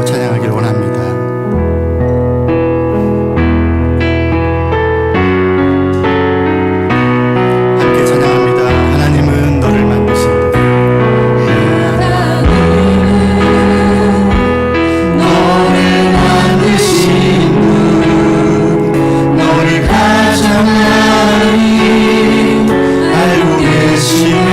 찬양하길 원합니다. 함께 찬양합니다. 하나님은 너를 만드신 분, 너를 만드신 분, 너를 가장 많이 알고 계시며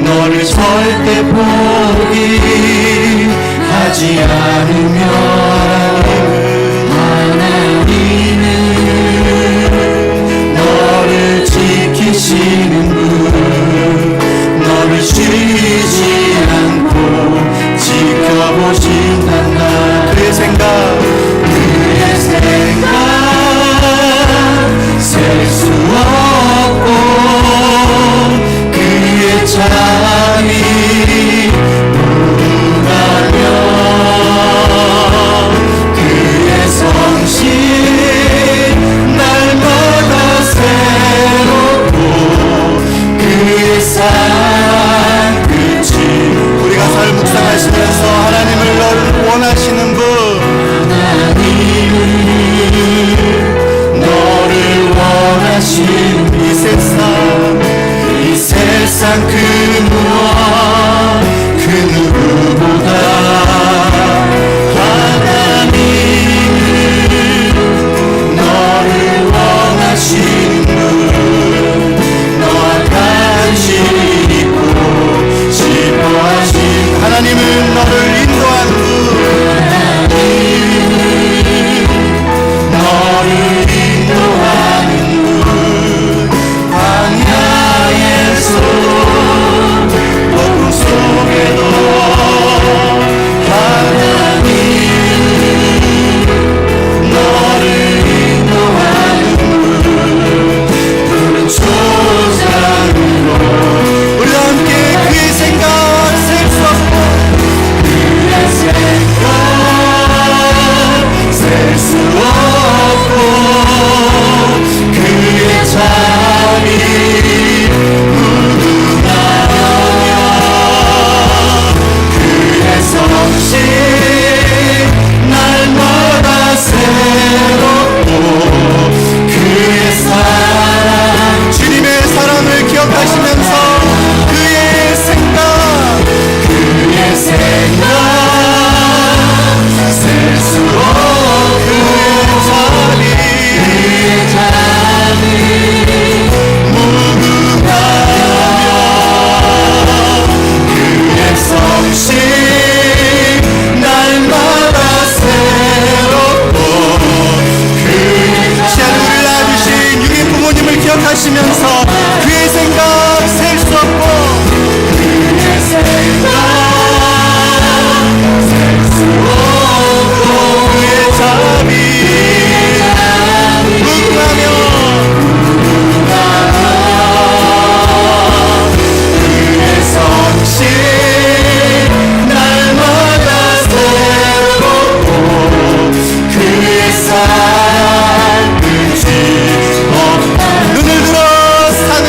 너를 절대 포기하지 않으며 하나님은 너를 지키시는 분, 너를 쉬지 않고 지켜보신단다. 그의 생각 셀 수 없고 그의 잠이 무궁하며 그의 성실 날마다 새롭고 그의 사랑 끝이. 우리가 설 묵상하시면서 하나님을 너를 원하시는 분, 너를 원하시는 이 세상 그 무엇 그 누구보다 하나님은 너를 원하시는 분, 너와 관심 있고 싶어하신 하나님은 너를 인도한 분, 너를 인도하는 분, 광야에서 폭풍 속에도 하나님은 너를 인도하는 분, 푸른 초장으로 우리와 함께 그의 생각 셀 수 없고 그의 생각 셀 수 없고 그의 잠이 무궁하며 그의 성실 날마다 새롭고 그의 사랑. 주님의 사랑을 기억하시면서 그의 생각 그의 생각 셀 수 없고 그의 잠이 무궁하며 그의 성실 날마다 새롭고 그의 시아를 낳아주신 육인 부모님을 기억하시면서 그의 생각 셀 수 없고 그의 생각 셀 수 없고 그의 잠이 무궁하며 그의 성실 날마다 새롭고 그의 사랑 끝이 없다. 눈을 들어 산을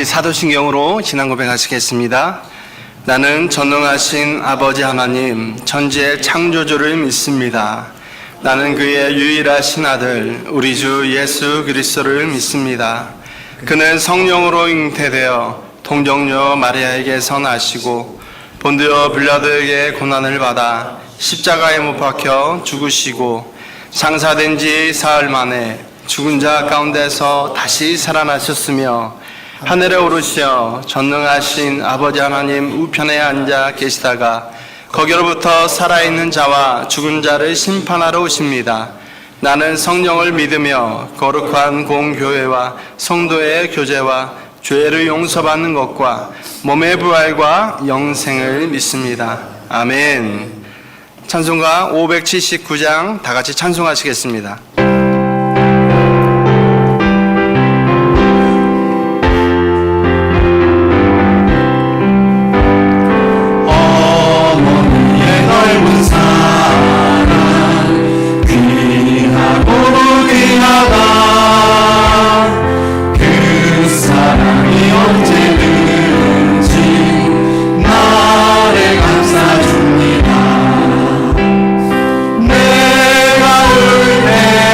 같이 사도신경으로 신앙 고백하시겠습니다. 나는 전능하신 아버지 하나님, 천지의 창조주를 믿습니다. 나는 그의 유일하신 아들, 우리 주 예수 그리스도를 믿습니다. 그는 성령으로 잉태되어 동정녀 마리아에게서 나시고 본디오 빌라도에게 고난을 받아 십자가에 못 박혀 죽으시고 장사된 지 사흘 만에 죽은 자 가운데서 다시 살아나셨으며 하늘에 오르시어 전능하신 아버지 하나님 우편에 앉아 계시다가 거기로부터 살아있는 자와 죽은 자를 심판하러 오십니다. 나는 성령을 믿으며 거룩한 공교회와 성도의 교제와 죄를 용서받는 것과 몸의 부활과 영생을 믿습니다. 아멘. 찬송가 579장 다 같이 찬송하시겠습니다. 넓은 사랑 귀하고 귀하다 그 사랑이 언제든지 나를 감싸줍니다 내가 올 때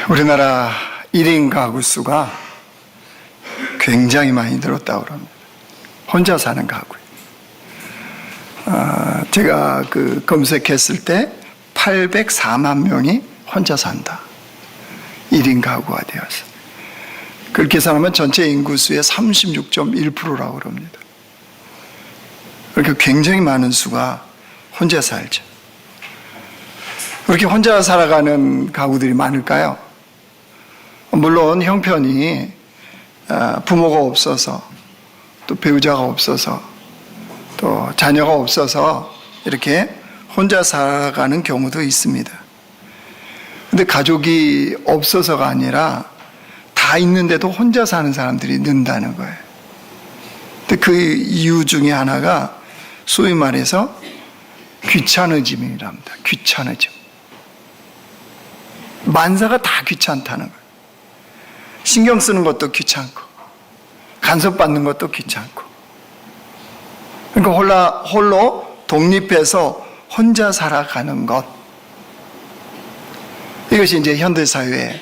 우리나라 1인 가구 수가 굉장히 많이 늘었다고 합니다. 혼자 사는 가구. 제가 검색했을 때 804만 명이 혼자 산다. 1인 가구가 되어서. 그걸 계산하면 전체 인구수의 36.1%라고 합니다. 그렇게 굉장히 많은 수가 혼자 살죠. 그렇게 혼자 살아가는 가구들이 많을까요? 물론 형편이 부모가 없어서 또 배우자가 없어서 또 자녀가 없어서 이렇게 혼자 살아가는 경우도 있습니다. 근데 가족이 없어서가 아니라 다 있는데도 혼자 사는 사람들이 는다는 거예요. 근데 그 이유 중에 하나가 소위 말해서 귀찮아짐이랍니다. 귀찮아짐. 만사가 다 귀찮다는 거예요. 신경 쓰는 것도 귀찮고 간섭받는 것도 귀찮고. 그러니까 홀로 독립해서 혼자 살아가는 것. 이것이 이제 현대사회에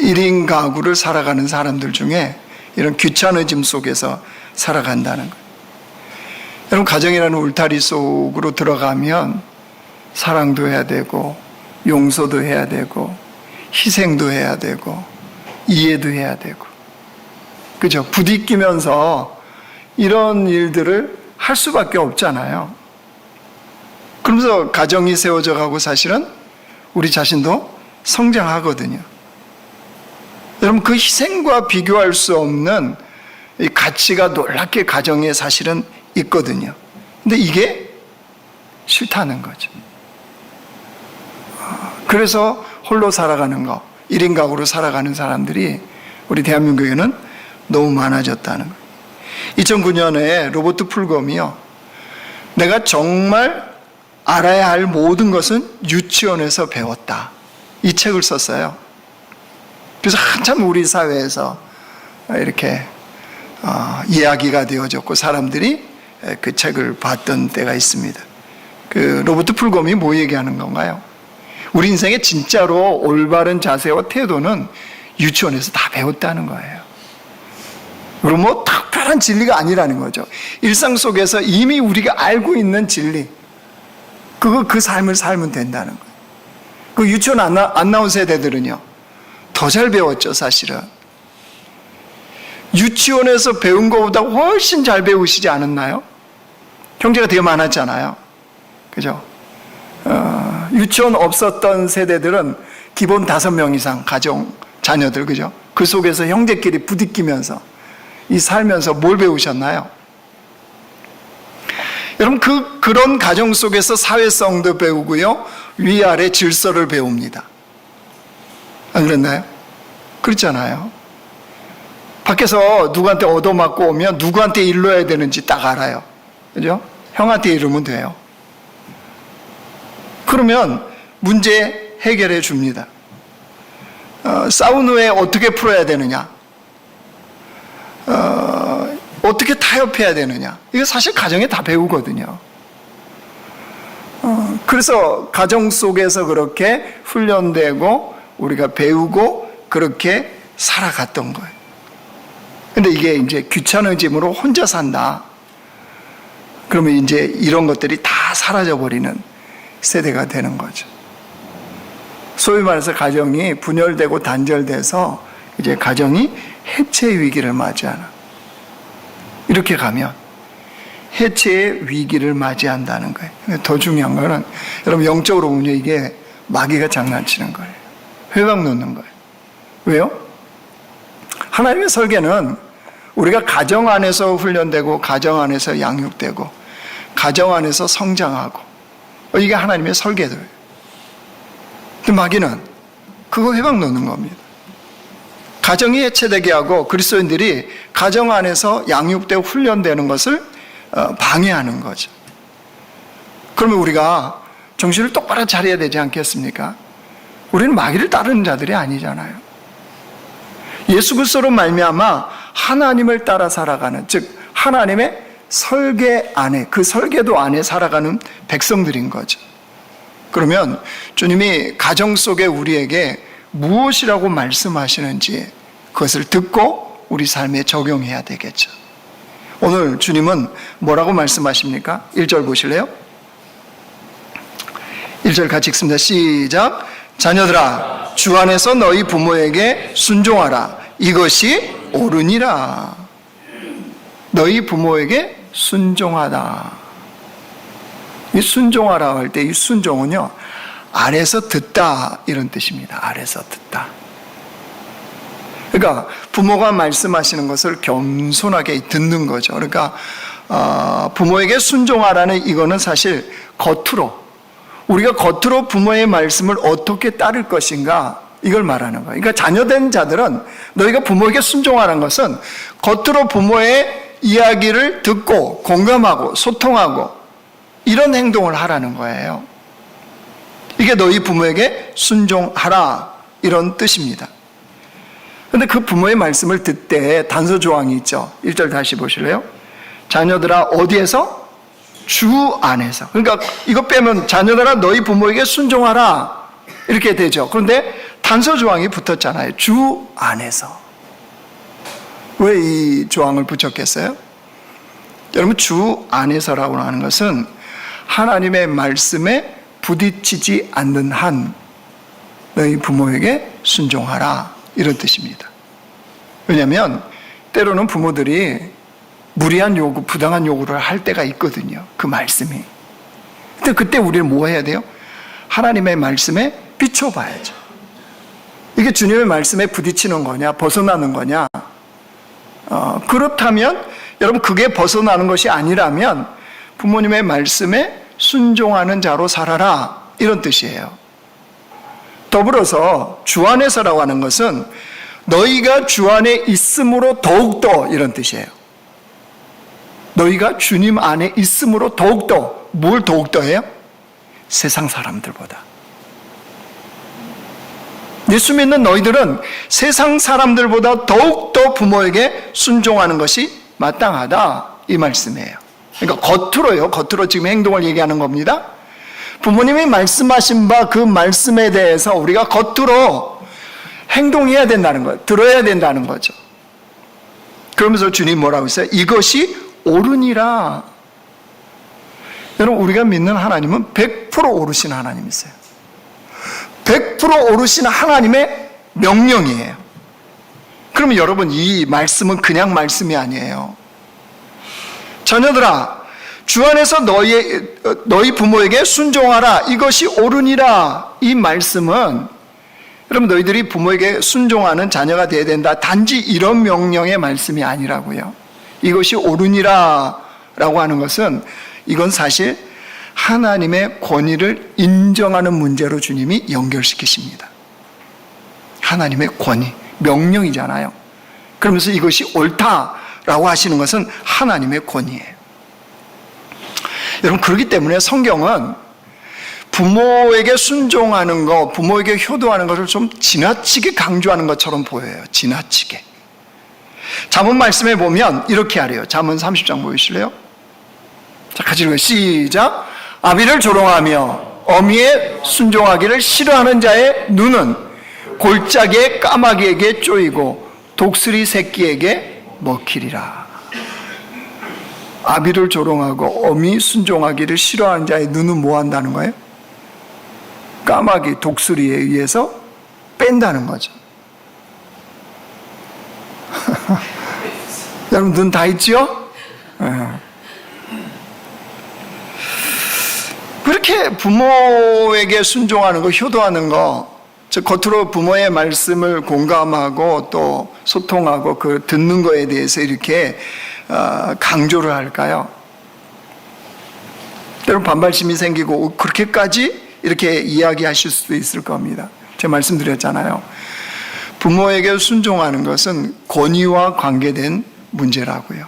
1인 가구를 살아가는 사람들 중에 이런 귀찮아짐 속에서 살아간다는 거예요. 여러분, 가정이라는 울타리 속으로 들어가면 사랑도 해야 되고 용서도 해야 되고 희생도 해야 되고 이해도 해야 되고, 그죠? 부딪히면서 이런 일들을 할 수밖에 없잖아요. 그러면서 가정이 세워져 가고 사실은 우리 자신도 성장하거든요. 여러분, 그 희생과 비교할 수 없는 이 가치가 놀랍게 가정에 사실은 있거든요. 근데 이게 싫다는 거죠. 그래서 홀로 살아가는 거, 1인 가구로 살아가는 사람들이 우리 대한민국에는 너무 많아졌다는 거예요. 2009년에 로버트 풀검이요, 내가 정말 알아야 할 모든 것은 유치원에서 배웠다, 이 책을 썼어요. 그래서 한참 우리 사회에서 이렇게 이야기가 되어졌고 사람들이 그 책을 봤던 때가 있습니다. 그 로버트 풀검이 뭐 얘기하는 건가요? 우리 인생에 진짜로 올바른 자세와 태도는 유치원에서 다 배웠다는 거예요. 그리고 뭐 특별한 진리가 아니라는 거죠. 일상 속에서 이미 우리가 알고 있는 진리, 그 삶을 살면 된다는 거예요. 그 유치원 안 나온 세대들은요, 더 잘 배웠죠, 사실은. 유치원에서 배운 것보다 훨씬 잘 배우시지 않았나요? 형제가 되게 많았잖아요. 그죠? 유치원 없었던 세대들은 기본 5명 이상 가정, 자녀들, 그죠? 그 속에서 형제끼리 부딪히면서 살면서 뭘 배우셨나요? 여러분, 그런 가정 속에서 사회성도 배우고요, 위아래 질서를 배웁니다. 안 그랬나요? 그렇잖아요. 밖에서 누구한테 얻어맞고 오면 누구한테 일러야 되는지 딱 알아요. 그죠? 형한테 이러면 돼요. 그러면 문제 해결해 줍니다. 싸운 후에 어떻게 풀어야 되느냐, 어떻게 타협해야 되느냐, 이거 사실 가정에 다 배우거든요. 그래서 가정 속에서 그렇게 훈련되고 우리가 배우고 그렇게 살아갔던 거예요. 근데 이게 이제 귀찮아짐으로 혼자 산다. 그러면 이제 이런 것들이 다 사라져버리는 세대가 되는 거죠. 소위 말해서 가정이 분열되고 단절돼서 이제 가정이 해체 위기를 맞이하는, 이렇게 가면 해체의 위기를 맞이한다는 거예요. 더 중요한 거는 여러분, 영적으로 보면 이게 마귀가 장난치는 거예요. 회방 놓는 거예요. 왜요? 하나님의 설계는 우리가 가정 안에서 훈련되고 가정 안에서 양육되고 가정 안에서 성장하고, 이게 하나님의 설계도예요. 근데 마귀는 그거 회방 놓는 겁니다. 가정이 해체되게 하고 그리스도인들이 가정 안에서 양육되고 훈련되는 것을 방해하는 거죠. 그러면 우리가 정신을 똑바로 차려야 되지 않겠습니까? 우리는 마귀를 따르는 자들이 아니잖아요. 예수 그리스도로 말미암아 하나님을 따라 살아가는, 즉 하나님의 설계 안에, 그 설계도 안에 살아가는 백성들인 거죠. 그러면 주님이 가정 속에 우리에게 무엇이라고 말씀하시는지 그것을 듣고 우리 삶에 적용해야 되겠죠. 오늘 주님은 뭐라고 말씀하십니까? 1절 보실래요? 1절 같이 읽습니다. 시작. 자녀들아, 주 안에서 너희 부모에게 순종하라. 이것이 옳으니라. 너희 부모에게 순종하다. 이 순종하라 할 때 이 순종은요, 아래서 듣다 이런 뜻입니다. 아래서 듣다. 그러니까 부모가 말씀하시는 것을 겸손하게 듣는 거죠. 그러니까 부모에게 순종하라는 이거는 사실 겉으로, 우리가 겉으로 부모의 말씀을 어떻게 따를 것인가 이걸 말하는 거예요. 그러니까 자녀된 자들은 너희가 부모에게 순종하라는 것은 겉으로 부모의 이야기를 듣고 공감하고 소통하고 이런 행동을 하라는 거예요. 이게 너희 부모에게 순종하라 이런 뜻입니다. 그런데 그 부모의 말씀을 듣되 단서 조항이 있죠. 1절 다시 보실래요? 자녀들아, 어디에서? 주 안에서. 그러니까 이거 빼면 자녀들아 너희 부모에게 순종하라 이렇게 되죠. 그런데 단서 조항이 붙었잖아요. 주 안에서. 왜 이 조항을 붙였겠어요? 여러분, 주 안에서라고 하는 것은 하나님의 말씀에 부딪히지 않는 한 너희 부모에게 순종하라 이런 뜻입니다. 왜냐하면 때로는 부모들이 무리한 요구, 부당한 요구를 할 때가 있거든요. 그 말씀이. 근데 그때 우리는 뭐 해야 돼요? 하나님의 말씀에 비춰봐야죠. 이게 주님의 말씀에 부딪히는 거냐, 벗어나는 거냐. 그렇다면 여러분, 그게 벗어나는 것이 아니라면 부모님의 말씀에 순종하는 자로 살아라 이런 뜻이에요. 더불어서 주 안에서라고 하는 것은 너희가 주 안에 있음으로 더욱더 이런 뜻이에요. 너희가 주님 안에 있음으로 더욱더. 뭘 더욱더 해요? 세상 사람들보다. 예수 믿는 너희들은 세상 사람들보다 더욱더 부모에게 순종하는 것이 마땅하다 이 말씀이에요. 그러니까 겉으로 지금 행동을 얘기하는 겁니다. 부모님이 말씀하신 바 그 말씀에 대해서 우리가 겉으로 행동해야 된다는 거예요. 들어야 된다는 거죠. 그러면서 주님 뭐라고 했어요? 이것이 옳으니라. 여러분, 우리가 믿는 하나님은 100% 옳으신 하나님이세요. 100% 옳으신 하나님의 명령이에요. 그러면 여러분, 이 말씀은 그냥 말씀이 아니에요. 자녀들아, 주 안에서 너희 부모에게 순종하라. 이것이 옳으니라. 이 말씀은 여러분, 너희들이 부모에게 순종하는 자녀가 되어야 된다. 단지 이런 명령의 말씀이 아니라고요. 이것이 옳으니라 라고 하는 것은 이건 사실 하나님의 권위를 인정하는 문제로 주님이 연결시키십니다. 하나님의 권위, 명령이잖아요. 그러면서 이것이 옳다라고 하시는 것은 하나님의 권위예요. 여러분, 그렇기 때문에 성경은 부모에게 순종하는 것, 부모에게 효도하는 것을 좀 지나치게 강조하는 것처럼 보여요. 지나치게. 잠언 말씀에 보면 이렇게 하래요. 잠언 30장 보이실래요? 자, 같이 읽어요. 시작. 아비를 조롱하며 어미에 순종하기를 싫어하는 자의 눈은 골짜기의 까마귀에게 쪼이고 독수리 새끼에게 먹히리라. 아비를 조롱하고 어미 순종하기를 싫어하는 자의 눈은 뭐 한다는 거예요? 까마귀, 독수리에 의해서 뺀다는 거죠. 여러분, 눈 다 있죠? 그렇게 부모에게 순종하는 거, 효도하는 거, 즉 겉으로 부모의 말씀을 공감하고 또 소통하고 그 듣는 거에 대해서 이렇게 강조를 할까요? 여러분, 반발심이 생기고 그렇게까지 이렇게 이야기하실 수도 있을 겁니다. 제가 말씀드렸잖아요. 부모에게 순종하는 것은 권위와 관계된 문제라고요.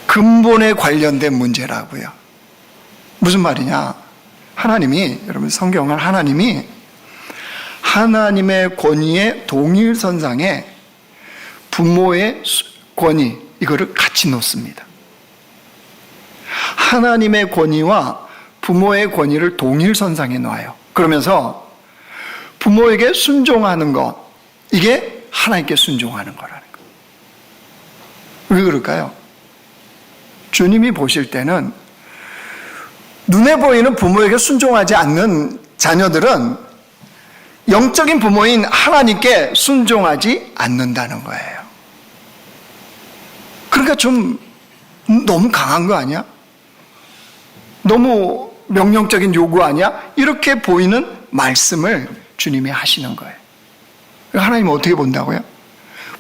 근본에 관련된 문제라고요. 무슨 말이냐? 여러분, 성경은 하나님의 권위의 동일선상에 부모의 권위, 이거를 같이 놓습니다. 하나님의 권위와 부모의 권위를 동일선상에 놔요. 그러면서 부모에게 순종하는 것, 이게 하나님께 순종하는 거라는 거예요. 왜 그럴까요? 주님이 보실 때는 눈에 보이는 부모에게 순종하지 않는 자녀들은 영적인 부모인 하나님께 순종하지 않는다는 거예요. 그러니까 좀 너무 강한 거 아니야? 너무 명령적인 요구 아니야? 이렇게 보이는 말씀을 주님이 하시는 거예요. 하나님은 어떻게 본다고요?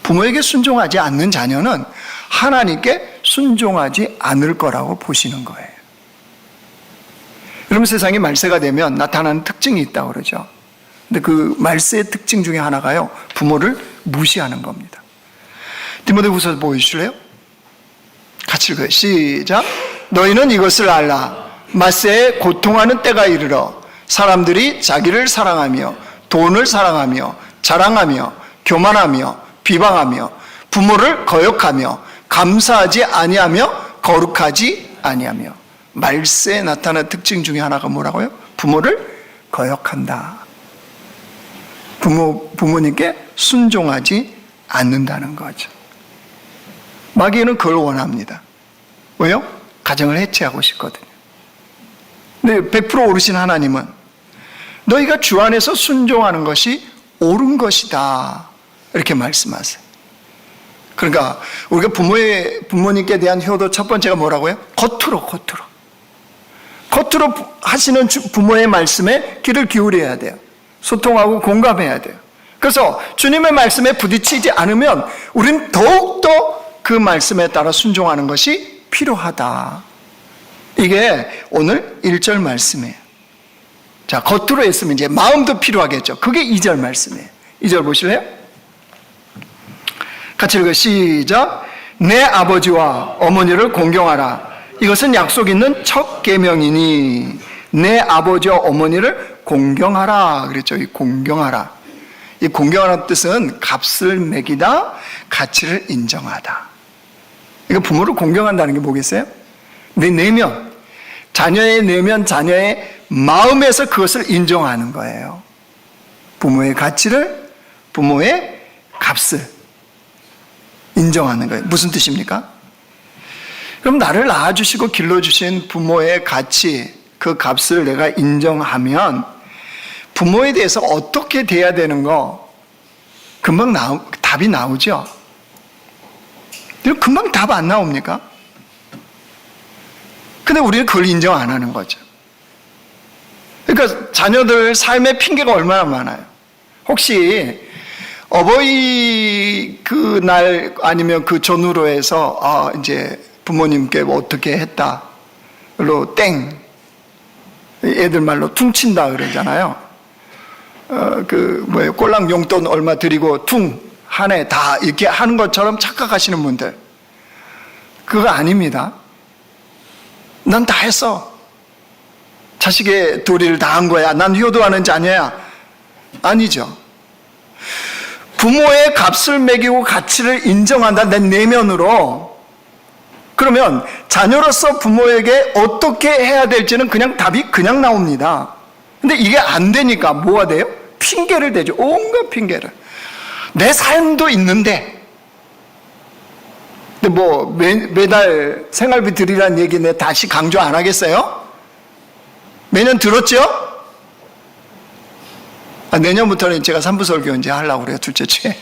부모에게 순종하지 않는 자녀는 하나님께 순종하지 않을 거라고 보시는 거예요. 여러분, 세상이 말세가 되면 나타나는 특징이 있다고 그러죠. 근데 그 말세의 특징 중에 하나가요, 부모를 무시하는 겁니다. 디모데후서 보여주실래요? 같이 읽어요. 시작. 너희는 이것을 알라. 말세에 고통하는 때가 이르러 사람들이 자기를 사랑하며 돈을 사랑하며 자랑하며 교만하며 비방하며 부모를 거역하며 감사하지 아니하며 거룩하지 아니하며. 말세에 나타나는 특징 중에 하나가 뭐라고요? 부모를 거역한다. 부모님께 순종하지 않는다는 거죠. 마귀는 그걸 원합니다. 왜요? 가정을 해체하고 싶거든요. 근데 100% 오르신 하나님은 너희가 주 안에서 순종하는 것이 옳은 것이다, 이렇게 말씀하세요. 그러니까 우리가 부모님께 대한 효도 첫 번째가 뭐라고요? 겉으로 하시는 부모의 말씀에 귀를 기울여야 돼요. 소통하고 공감해야 돼요. 그래서 주님의 말씀에 부딪히지 않으면 우리는 더욱더 그 말씀에 따라 순종하는 것이 필요하다. 이게 오늘 1절 말씀이에요. 자, 겉으로 했으면 이제 마음도 필요하겠죠. 그게 2절 말씀이에요. 2절 보실래요? 같이 읽어요. 시작. 내 아버지와 어머니를 공경하라. 이것은 약속 있는 첫 계명이니 내 아버지와 어머니를 공경하라 그랬죠. 이 공경하라. 이 공경하라는 뜻은 값을 매기다, 가치를 인정하다. 이거 부모를 공경한다는 게 뭐겠어요? 내 내면, 자녀의 내면, 자녀의 마음에서 그것을 인정하는 거예요. 부모의 가치를, 부모의 값을 인정하는 거예요. 무슨 뜻입니까? 그럼 나를 낳아주시고 길러주신 부모의 가치, 그 값을 내가 인정하면 부모에 대해서 어떻게 돼야 되는 거 금방 답이 나오죠? 금방 답 안 나옵니까? 근데 우리는 그걸 인정 안 하는 거죠. 그러니까 자녀들 삶의 핑계가 얼마나 많아요. 혹시 어버이 그 날 아니면 그 전후로 해서 이제 부모님께 뭐 어떻게 했다, 로 땡, 애들 말로 퉁친다 그러잖아요. 꼴랑 용돈 얼마 드리고 퉁 한 해 다 이렇게 하는 것처럼 착각하시는 분들, 그거 아닙니다. 난 다 했어. 자식의 도리를 다 한 거야. 난 효도하는 자녀야. 아니죠. 부모의 값을 매기고 가치를 인정한다, 내 내면으로. 그러면 자녀로서 부모에게 어떻게 해야 될지는 그냥 답이 그냥 나옵니다. 근데 이게 안 되니까 뭐가 돼요? 핑계를 대죠. 온갖 핑계를. 내 삶도 있는데. 근데 매달 생활비 드리라는 얘기 내가 다시 강조 안 하겠어요? 매년 들었죠? 내년부터는 제가 산부설교 이제 하려고 그래요, 둘째 주에.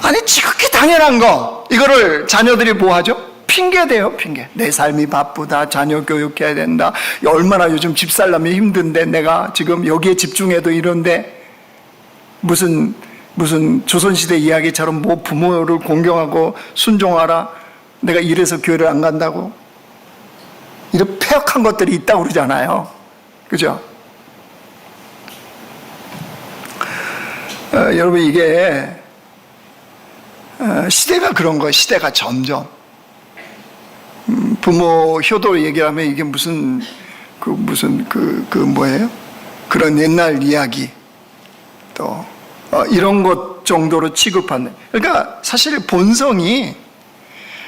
아니, 지극히 당연한 거, 이거를 자녀들이 뭐 하죠? 핑계대요, 핑계. 내 삶이 바쁘다, 자녀 교육해야 된다, 얼마나 요즘 집 살려면 힘든데, 내가 지금 여기에 집중해도 이런데, 무슨 조선시대 이야기처럼 뭐 부모를 공경하고 순종하라, 내가 이래서 교회를 안 간다고. 이런 폐역한 것들이 있다고 그러잖아요. 그죠? 여러분, 이게 시대가 그런 거예요. 시대가 점점 부모 효도 얘기하면 이게 무슨 뭐예요? 그런 옛날 이야기 또 이런 것 정도로 취급하는. 그러니까 사실 본성이,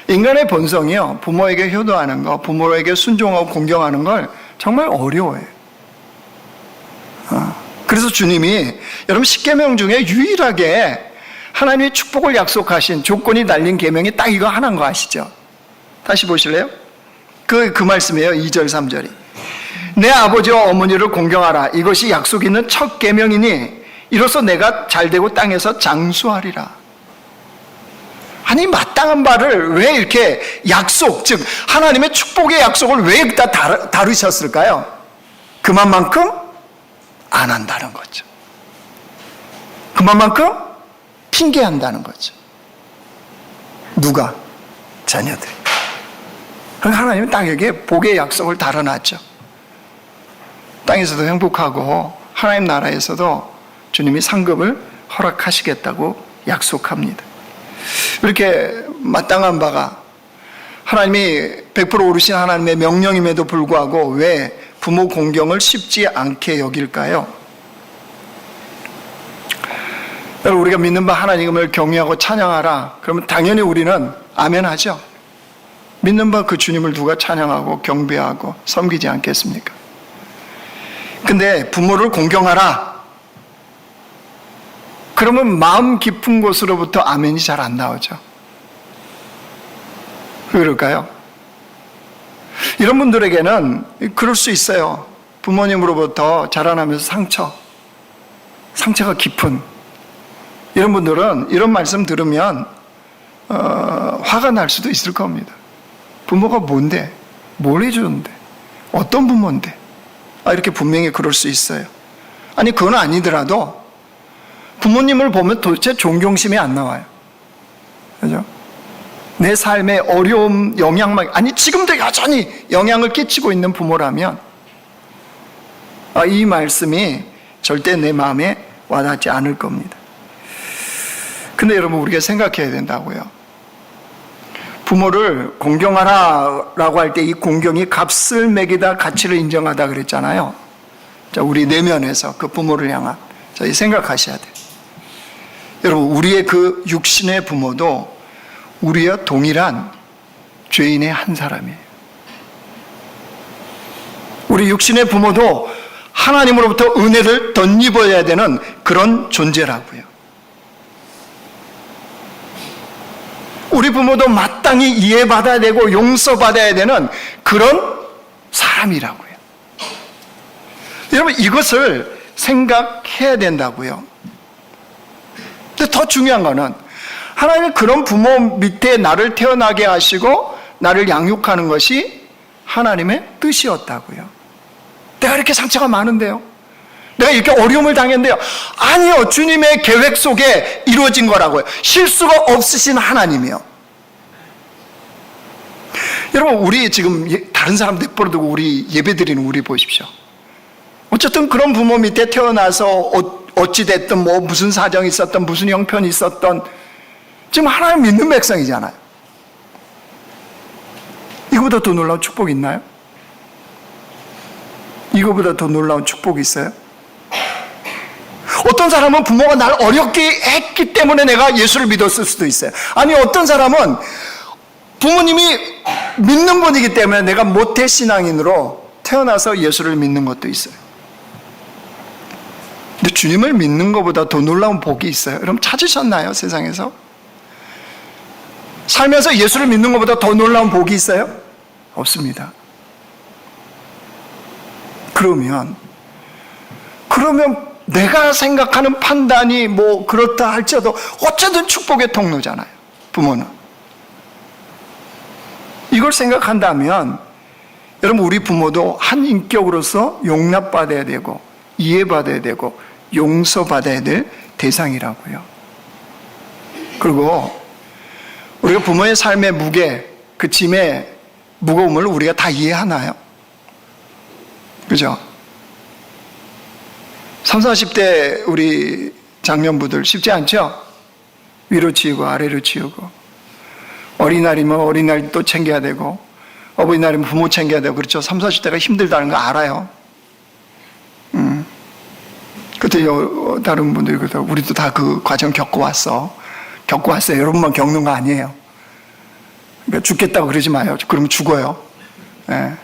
인간의 본성이요, 부모에게 효도하는 거, 부모에게 순종하고 공경하는 걸 정말 어려워해요. 그래서 주님이 여러분 십계명 중에 유일하게 하나님의 축복을 약속하신 조건이 달린 계명이 딱 이거 하나인 거 아시죠? 다시 보실래요? 그 말씀이에요. 2절 3절이. 내 아버지와 어머니를 공경하라. 이것이 약속 있는 첫 계명이니 이로써 내가 잘되고 땅에서 장수하리라. 아니 마땅한 바를 왜 이렇게 약속, 즉 하나님의 축복의 약속을 왜 여기다 다루셨을까요? 그만큼 안 한다는 거죠. 그만큼 핑계한다는 거죠. 누가? 자녀들이. 하나님은 딱 여기에 복의 약속을 달아놨죠. 땅에서도 행복하고 하나님 나라에서도 주님이 상급을 허락하시겠다고 약속합니다. 이렇게 마땅한 바가 하나님이 100% 오르신 하나님의 명령임에도 불구하고 왜 부모 공경을 쉽지 않게 여길까요? 여러분, 우리가 믿는 바 하나님을 경외하고 찬양하라. 그러면 당연히 우리는 아멘 하죠. 믿는 바 그 주님을 누가 찬양하고 경배하고 섬기지 않겠습니까? 근데 부모를 공경하라. 그러면 마음 깊은 곳으로부터 아멘이 잘 안 나오죠. 왜 그럴까요? 이런 분들에게는 그럴 수 있어요. 부모님으로부터 자라나면서 상처가 깊은 이런 분들은 이런 말씀 들으면 화가 날 수도 있을 겁니다. 부모가 뭔데? 뭘 해주는데? 어떤 부모인데? 이렇게 분명히 그럴 수 있어요. 아니 그건 아니더라도 부모님을 보면 도대체 존경심이 안 나와요. 그죠? 내 삶에 어려움, 영향만, 아니 지금도 여전히 영향을 끼치고 있는 부모라면 이 말씀이 절대 내 마음에 와닿지 않을 겁니다. 근데 여러분 우리가 생각해야 된다고요. 부모를 공경하라라고 할 때 이 공경이 값을 매기다 가치를 인정하다 그랬잖아요. 자, 우리 내면에서 그 부모를 향한 저희 생각하셔야 돼요. 여러분 우리의 그 육신의 부모도 우리와 동일한 죄인의 한 사람이에요. 우리 육신의 부모도 하나님으로부터 은혜를 덧입어야 되는 그런 존재라고요. 우리 부모도 마땅히 이해받아야 되고 용서받아야 되는 그런 사람이라고요. 여러분 이것을 생각해야 된다고요. 근데 더 중요한 거는 하나님은 그런 부모 밑에 나를 태어나게 하시고 나를 양육하는 것이 하나님의 뜻이었다고요. 내가 이렇게 상처가 많은데요. 내가 이렇게 어려움을 당했는데요. 아니요. 주님의 계획 속에 이루어진 거라고요. 실수가 없으신 하나님이요. 여러분 우리 지금 다른 사람 내버려두고 우리 예배드리는 우리 보십시오. 어쨌든 그런 부모 밑에 태어나서 어찌됐든 뭐 무슨 사정이 있었던 무슨 형편이 있었던 지금 하나님 믿는 백성이잖아요. 이거보다 더 놀라운 축복이 있나요? 이거보다 더 놀라운 축복이 있어요? 어떤 사람은 부모가 날 어렵게 했기 때문에 내가 예수를 믿었을 수도 있어요. 아니 어떤 사람은 부모님이 믿는 분이기 때문에 내가 모태신앙인으로 태어나서 예수를 믿는 것도 있어요. 근데 주님을 믿는 것보다 더 놀라운 복이 있어요. 여러분 찾으셨나요? 세상에서? 살면서 예수를 믿는 것보다 더 놀라운 복이 있어요? 없습니다. 그러면 내가 생각하는 판단이 뭐 그렇다 할지라도 어쨌든 축복의 통로잖아요. 부모는. 이걸 생각한다면 여러분 우리 부모도 한 인격으로서 용납받아야 되고 이해받아야 되고 용서받아야 될 대상이라고요. 그리고 우리가 부모의 삶의 무게, 그 짐의 무거움을 우리가 다 이해하나요? 그죠? 30, 40대 우리 장년부들 쉽지 않죠? 위로 치우고 아래로 치우고 어린날이면 어린날 또 챙겨야 되고 어버이날이면 부모 챙겨야 되고 그렇죠? 30, 40대가 힘들다는 거 알아요. 그때 다른 분들이 그러더라고요. 우리도 다 그 과정 겪어왔어요. 여러분만 겪는 거 아니에요. 그러니까 죽겠다고 그러지 마요. 그러면 죽어요. 네.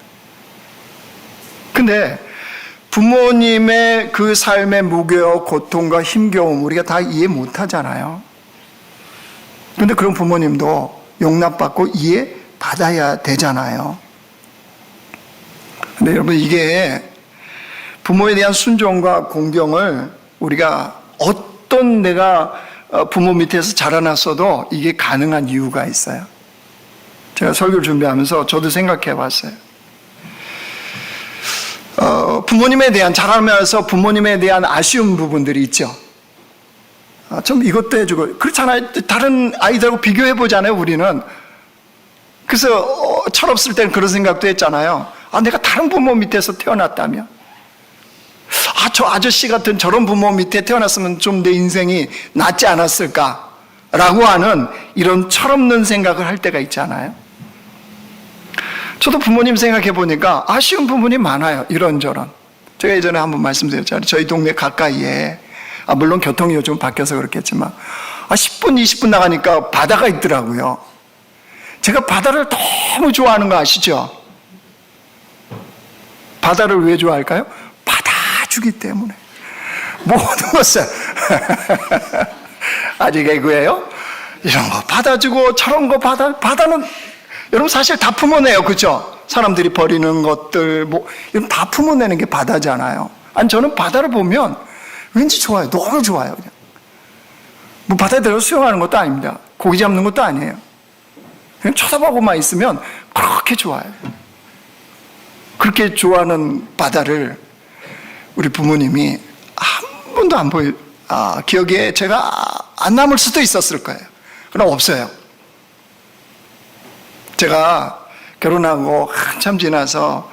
근데 부모님의 그 삶의 무게와 고통과 힘겨움 우리가 다 이해 못하잖아요. 그런데 그런 부모님도 용납받고 이해받아야 되잖아요. 근데 여러분, 이게 부모에 대한 순종과 공경을 우리가 어떤 내가 부모 밑에서 자라났어도 이게 가능한 이유가 있어요. 제가 설교를 준비하면서 저도 생각해 봤어요. 부모님에 대한, 자라면서 부모님에 대한 아쉬운 부분들이 있죠. 좀 이것도 해주고, 그렇잖아요. 다른 아이들하고 비교해 보잖아요, 우리는. 그래서 철없을 때는 그런 생각도 했잖아요. 내가 다른 부모 밑에서 태어났다면, 저 아저씨 같은 저런 부모 밑에 태어났으면 좀 내 인생이 낫지 않았을까라고 하는 이런 철없는 생각을 할 때가 있잖아요. 저도 부모님 생각해 보니까 아쉬운 부분이 많아요. 이런저런. 제가 예전에 한번 말씀드렸잖아요. 저희 동네 가까이에, 물론 교통이 요즘 바뀌어서 그렇겠지만, 10분, 20분 나가니까 바다가 있더라고요. 제가 바다를 너무 좋아하는 거 아시죠? 바다를 왜 좋아할까요? 받아주기 때문에. 모든 것을. 아직 애구예요? 이런 거 받아주고, 저런 거 바다는, 여러분 사실 다 품어내요. 그죠? 사람들이 버리는 것들, 이런 다 품어내는 게 바다잖아요. 아니, 저는 바다를 보면 왠지 좋아요. 너무 좋아요. 그냥. 바다에 들어서 수영하는 것도 아닙니다. 고기 잡는 것도 아니에요. 그냥 쳐다보고만 있으면 그렇게 좋아요. 그렇게 좋아하는 바다를 우리 부모님이 한 번도 안 기억에 제가 안 남을 수도 있었을 거예요. 그러나 없어요. 제가 결혼하고 한참 지나서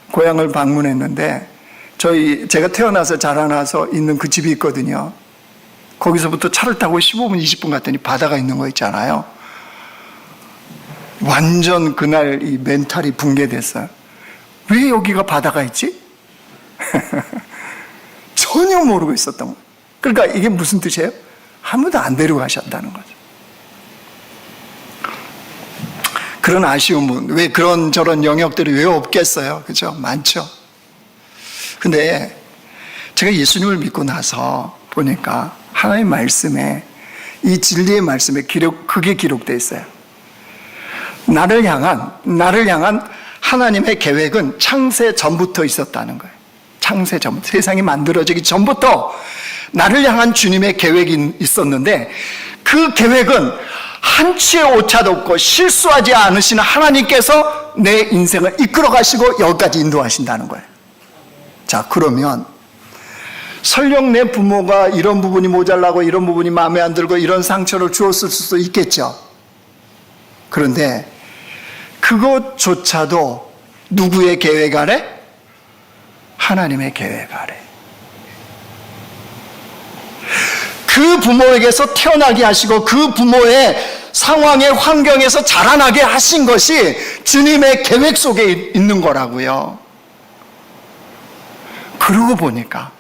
고향을 방문했는데, 제가 태어나서 자라나서 있는 그 집이 있거든요. 거기서부터 차를 타고 15분, 20분 갔더니 바다가 있는 거 있잖아요. 완전 그날 이 멘탈이 붕괴됐어요. 왜 여기가 바다가 있지? 전혀 모르고 있었던 거예요. 그러니까 이게 무슨 뜻이에요? 아무도 안 데려가셨다는 거죠. 그런 아쉬움은, 왜 그런 저런 영역들이 왜 없겠어요? 그죠? 많죠. 근데 제가 예수님을 믿고 나서 보니까 하나님의 말씀에, 이 진리의 말씀에 그게 기록되어 있어요. 나를 향한 하나님의 계획은 창세 전부터 있었다는 거예요. 창세 전, 세상이 만들어지기 전부터 나를 향한 주님의 계획이 있었는데, 그 계획은 한치의 오차도 없고 실수하지 않으시는 하나님께서 내 인생을 이끌어 가시고 여기까지 인도하신다는 거예요. 자, 그러면 설령 내 부모가 이런 부분이 모자라고 이런 부분이 마음에 안 들고 이런 상처를 주었을 수도 있겠죠. 그런데 그것조차도 누구의 계획 아래? 하나님의 계획 아래. 그 부모에게서 태어나게 하시고 그 부모의 상황의 환경에서 자라나게 하신 것이 주님의 계획 속에 있는 거라고요. 그러고 보니까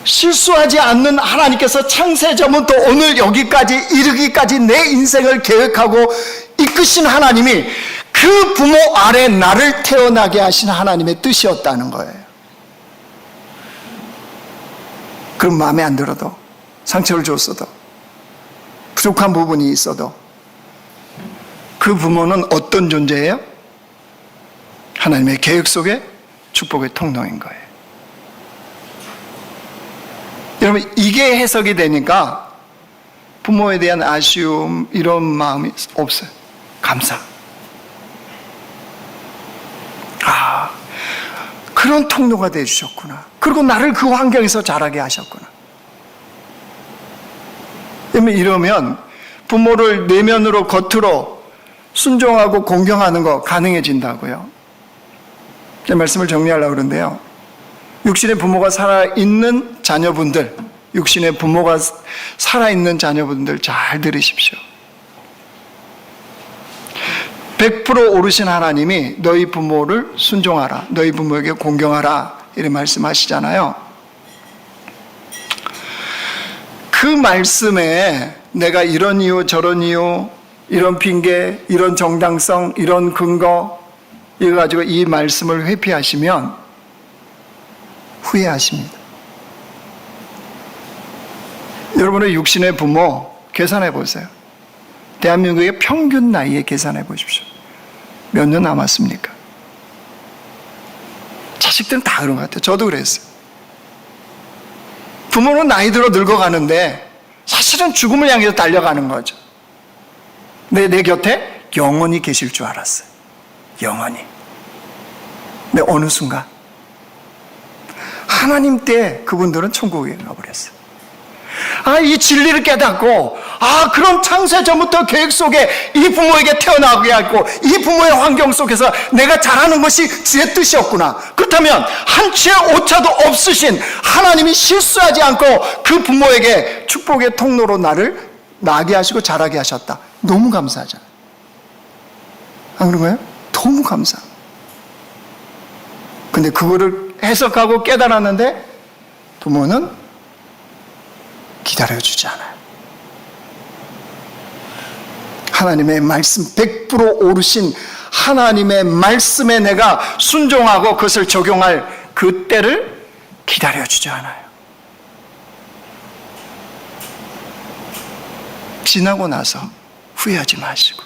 실수하지 않는 하나님께서 창세전부터 오늘 여기까지 이르기까지 내 인생을 계획하고 이끄신 하나님이 그 부모 아래 나를 태어나게 하신 하나님의 뜻이었다는 거예요. 그럼 마음에 안 들어도, 상처를 줬어도, 부족한 부분이 있어도 그 부모는 어떤 존재예요? 하나님의 계획 속에 축복의 통로인 거예요. 여러분, 이게 해석이 되니까 부모에 대한 아쉬움, 이런 마음이 없어요. 감사. 그런 통로가 되어주셨구나. 그리고 나를 그 환경에서 자라게 하셨구나. 이러면 부모를 내면으로 겉으로 순종하고 공경하는 거 가능해진다고요. 제 말씀을 정리하려고 그러는데요. 육신의 부모가 살아있는 자녀분들, 육신의 부모가 살아있는 자녀분들 잘 들으십시오. 100% 오르신 하나님이 너희 부모를 순종하라, 너희 부모에게 공경하라, 이렇게 말씀하시잖아요. 그 말씀에 내가 이런 이유 저런 이유, 이런 핑계, 이런 정당성, 이런 근거 이거 가지고 이 말씀을 회피하시면 후회하십니다. 여러분의 육신의 부모 계산해 보세요. 대한민국의 평균 나이에 계산해 보십시오. 몇 년 남았습니까? 자식들은 다 그런 것 같아요. 저도 그랬어요. 부모는 나이 들어 늙어가는데 사실은 죽음을 향해서 달려가는 거죠. 내 곁에 영원히 계실 줄 알았어요. 영원히. 근데 어느 순간 하나님 때 그분들은 천국에 가버렸어요. 이 진리를 깨닫고, 그런 창세 전부터 계획 속에 이 부모에게 태어나게 하고, 이 부모의 환경 속에서 내가 잘하는 것이 제 뜻이었구나. 그렇다면, 한 치의 오차도 없으신 하나님이 실수하지 않고 그 부모에게 축복의 통로로 나를 나게 하시고 자라게 하셨다. 너무 감사하잖아요. 안 그런가요? 너무 감사. 근데 그거를 해석하고 깨달았는데, 부모는 기다려주지 않아요. 하나님의 말씀 100% 오르신 하나님의 말씀에 내가 순종하고 그것을 적용할 그 때를 기다려주지 않아요. 지나고 나서 후회하지 마시고,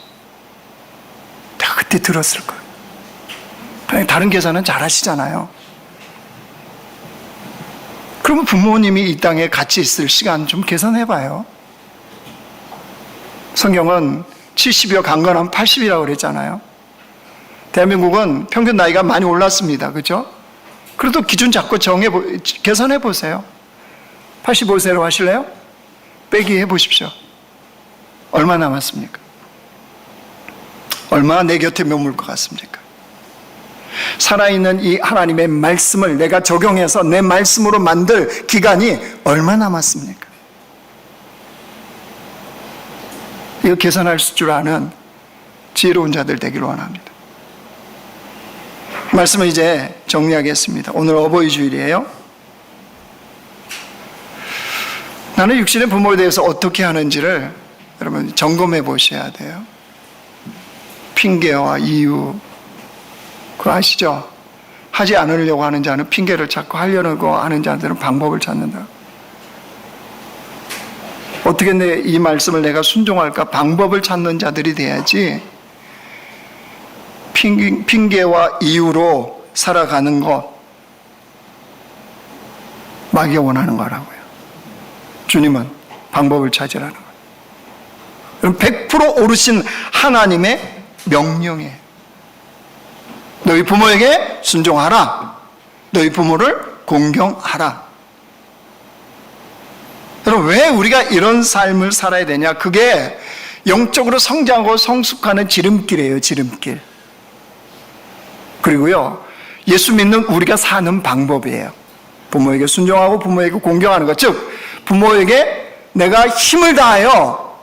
내가 그때 들었을 거예요. 다른 계산은 잘 하시잖아요. 그러면 부모님이 이 땅에 같이 있을 시간 좀 계산해봐요. 성경은 70이요 강건하면 80이라고 그랬잖아요. 대한민국은 평균 나이가 많이 올랐습니다. 그렇죠? 그래도 기준 잡고 계산해보세요. 85세로 하실래요? 빼기 해보십시오. 얼마 남았습니까? 얼마나 내 곁에 머물 것 같습니까? 살아있는 이 하나님의 말씀을 내가 적용해서 내 말씀으로 만들 기간이 얼마 남았습니까? 이거 계산할 줄 아는 지혜로운 자들 되기를 원합니다. 말씀을 이제 정리하겠습니다. 오늘 어버이 주일이에요. 나는 육신의 부모에 대해서 어떻게 하는지를 여러분 점검해 보셔야 돼요. 핑계와 이유, 그거 아시죠? 하지 않으려고 하는 자는 핑계를 찾고 하려고 하는 자들은 방법을 찾는다. 어떻게 이 말씀을 내가 순종할까? 방법을 찾는 자들이 돼야지 핑계와 이유로 살아가는 것, 마귀가 원하는 거라고요. 주님은 방법을 찾으라는 거예요. 100% 오르신 하나님의 명령이에요. 너희 부모에게 순종하라. 너희 부모를 공경하라. 여러분, 왜 우리가 이런 삶을 살아야 되냐? 그게 영적으로 성장하고 성숙하는 지름길이에요. 지름길. 그리고요, 예수 믿는 우리가 사는 방법이에요. 부모에게 순종하고 부모에게 공경하는 것. 즉, 부모에게 내가 힘을 다하여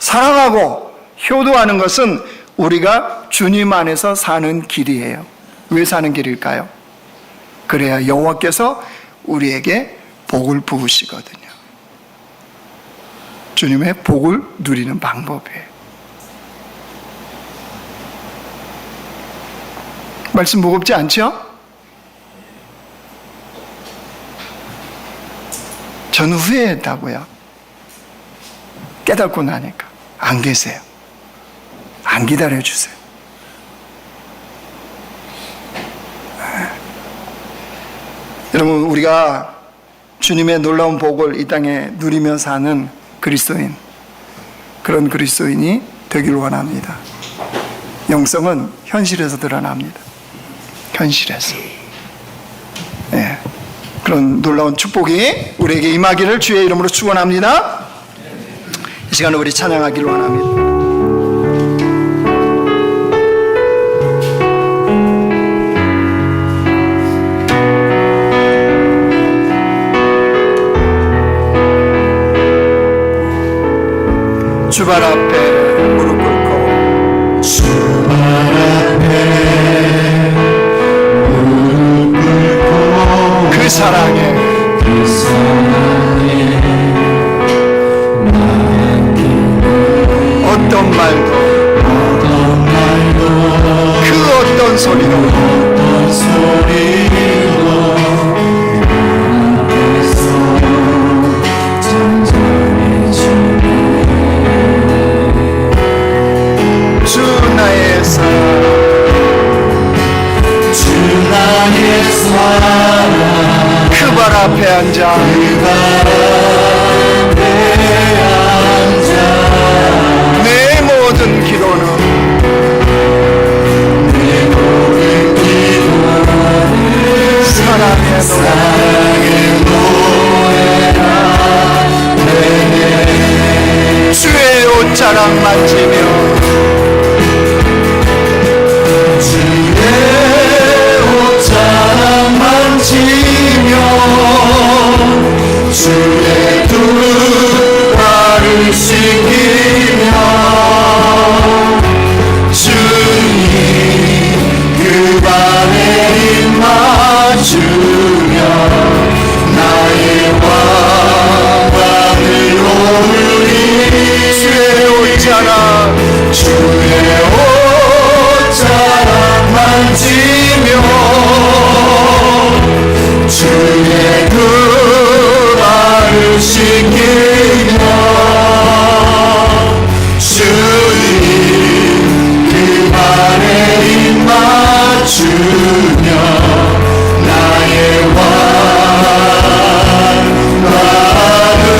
사랑하고 효도하는 것은 우리가 주님 안에서 사는 길이에요. 왜 사는 길일까요? 그래야 여호와께서 우리에게 복을 부으시거든요. 주님의 복을 누리는 방법이에요. 말씀 무겁지 않죠? 저는 후회했다고요. 깨닫고 나니까. 안 계세요. 안 기다려주세요. 여러분, 우리가 주님의 놀라운 복을 이 땅에 누리며 사는 그리스도인, 그런 그리스도인이 되기를 원합니다. 영성은 현실에서 드러납니다. 현실에서. 네. 그런 놀라운 축복이 우리에게 임하기를 주의 이름으로 축원합니다. 이 시간에 우리 찬양하기를 원합니다. 주발 앞에 무릎 꿇고 주발 앞에 무릎 꿇고 그 사랑에 어떤 말도 그 어떤 소리도 그 발 앞에 앉아 내 모든 기도는 사랑의 노래라 주의 옷자락 만지며 주의 두 발을 씻기며 주님 그 발에 입 맞추며 나의 왕관을 오르리 주의 옷자락 만지며 주의 그 발을 씻기며 주님 그 발에 입 맞추며 나의 왕관을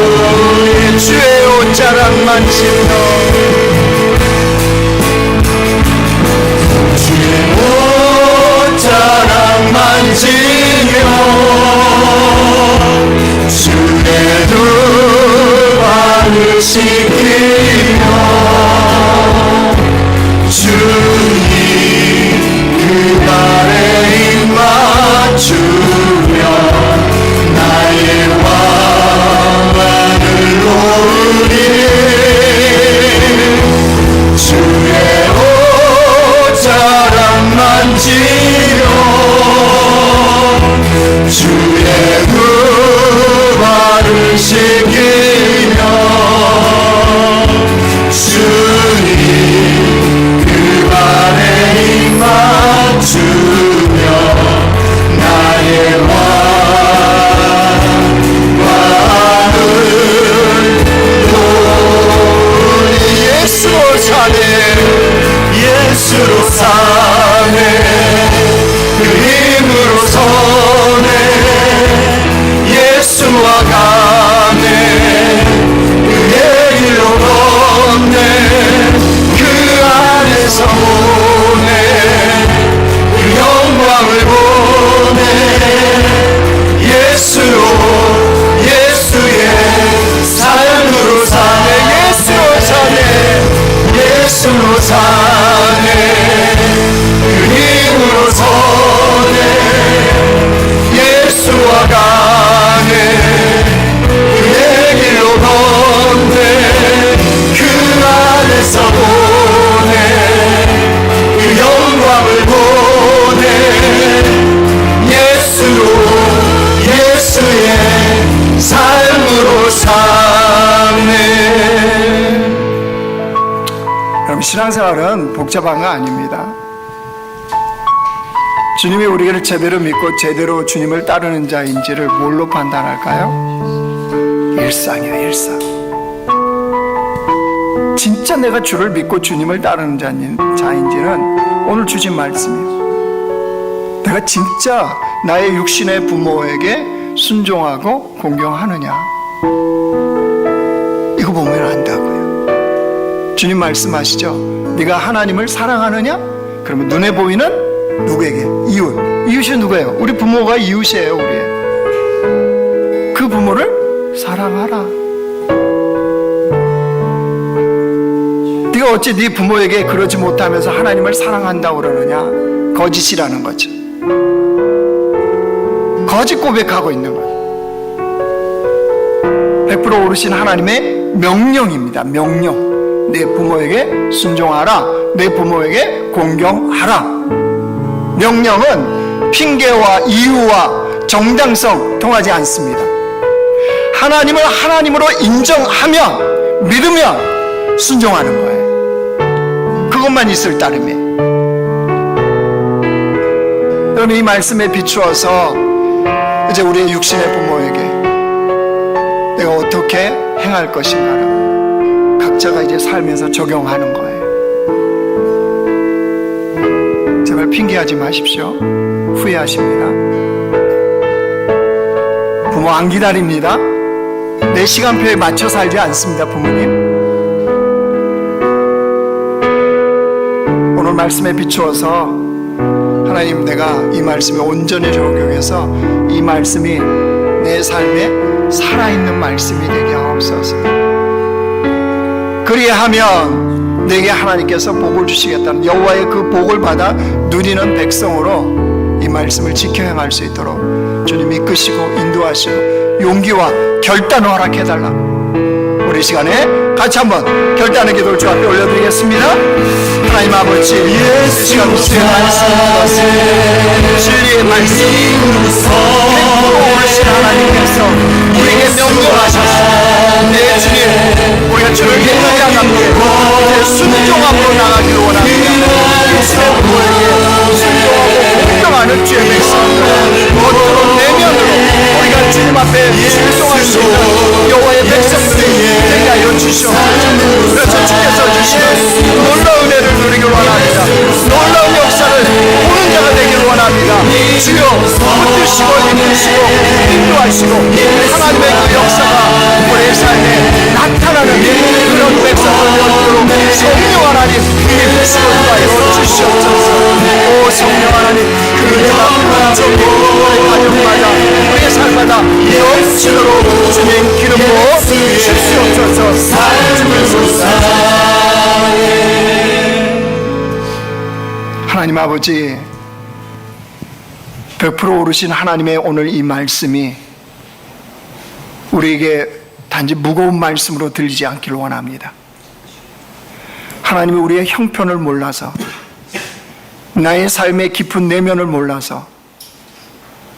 노리 주의 옷자락 만지며 옷자락 만지며 주의 두 발을 씻기며 주님 그 발에 입 맞추며 나의 왕관을 오르리 주의 옷자락 만지며 주의 그 발을 씻기며 주님 그 발에 입 맞추며 나의 왕관을 노리 예수로 사네 예수로 사네 그 힘으로 서네 예수와 가네 그의 길로 걷네 그 안에서 보네 그 영광을 보네 예수로 예수의 삶으로 사네 예수로 사네 예수로 사네 그 힘으로 서네 예수와 가네 그의 길로 걷네 그 안에서 보네 그 영광을 보네 예수로 예수의 삶으로 사네. 여러분, 신앙생활은 복잡한 거 아닙니다. 주님이 우리를 제대로 믿고 제대로 주님을 따르는 자인지를 뭘로 판단할까요? 일상이야, 일상. 진짜 내가 주를 믿고 주님을 따르는 자인지는 오늘 주신 말씀이에요. 내가 진짜 나의 육신의 부모에게 순종하고 공경하느냐, 이거 보면 안다고요. 주님 말씀하시죠. 네가 하나님을 사랑하느냐? 그러면 눈에 보이는 누구에게? 이웃. 이웃이 누구예요? 우리 부모가 이웃이에요. 우리의. 그 부모를 사랑하라. 네가 어찌 네 부모에게 그러지 못하면서 하나님을 사랑한다고 그러느냐? 거짓이라는 거죠. 거짓 고백하고 있는 거예요. 100% 오르신 하나님의 명령입니다. 명령. 내 부모에게 순종하라. 내 부모에게 공경하라. 명령은 핑계와 이유와 정당성 통하지 않습니다. 하나님을 하나님으로 인정하면, 믿으면 순종하는 거예요. 그것만 있을 따름이에요. 여러분, 이 말씀에 비추어서 이제 우리의 육신의 부모에게 내가 어떻게 행할 것인가를 각자가 이제 살면서 적용하는 거예요. 제발 자녀를 핑계하지 마십시오. 후회하십니다. 부모 안 기다립니다. 내 시간표에 맞춰 살지 않습니다. 부모님, 오늘 말씀에 비추어서 하나님, 내가 이 말씀에 온전히 적용해서 이 말씀이 내 삶에 살아있는 말씀이 되게 하옵소서. 그리하면 내게 하나님께서 복을 주시겠다는 여호와의 그 복을 받아 누리는 백성으로 이 말씀을 지켜 행할 수 있도록 주님 이끄시고 인도하시고 용기와 결단을 허락해달라. 우리 시간에 같이 한번 결단의 기도를 주 앞에 올려드리겠습니다. 하나님 아버지, 이 시간 주의 말씀, 진리의 말씀, 행복으로 오신 하나님께서 우리에게 명령하셔서 내 주님, 우리가 주를 행하지 않게 순종함으로 나가기를 원합니다. 예수의 부모에게 순종하고 공경하는 주의 백성들, 겉으로 내면으로 우리가 주님 앞에 순종할 수 있는 여호와의 백성들이 되게 하여 주시옵소서. 그래서 주께서 주시는 놀라운 은혜를 누리길 원합니다. 놀라운 역사를 보는 자가 되길 원합니다. 주여 붙드시고 이끄시고 인도하시고 하나님의 그 역사가 우리의 삶에 나타나는 그런 백성을 되도록 성령 하나님 이끄시고 인도하여 주시옵소서. 오 성령 하나님, 그대가 그쪽에 우리 가정마다 우리의 삶마다 넘치도록 주님 기름 부어 주시옵소서. 하나님 아버지, 100% 오르신 하나님의 오늘 이 말씀이 우리에게 단지 무거운 말씀으로 들리지 않기를 원합니다. 하나님이 우리의 형편을 몰라서, 나의 삶의 깊은 내면을 몰라서,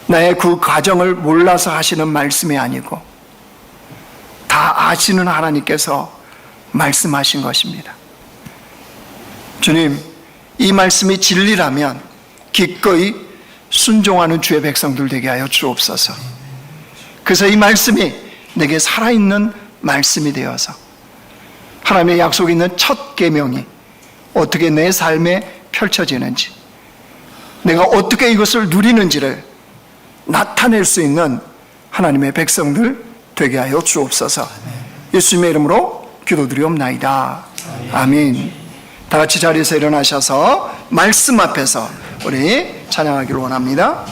나의 그 과정을 몰라서 하시는 말씀이 아니고 다 아시는 하나님께서 말씀하신 것입니다. 주님, 이 말씀이 진리라면 기꺼이 순종하는 주의 백성들 되게 하여 주옵소서. 그래서 이 말씀이 내게 살아있는 말씀이 되어서 하나님의 약속이 있는 첫 계명이 어떻게 내 삶에 펼쳐지는지, 내가 어떻게 이것을 누리는지를 나타낼 수 있는 하나님의 백성들 되게 하여 주옵소서. 예수님의 이름으로 기도드리옵나이다. 아멘. 다 같이 자리에서 일어나셔서 말씀 앞에서 우리 찬양하기를 원합니다.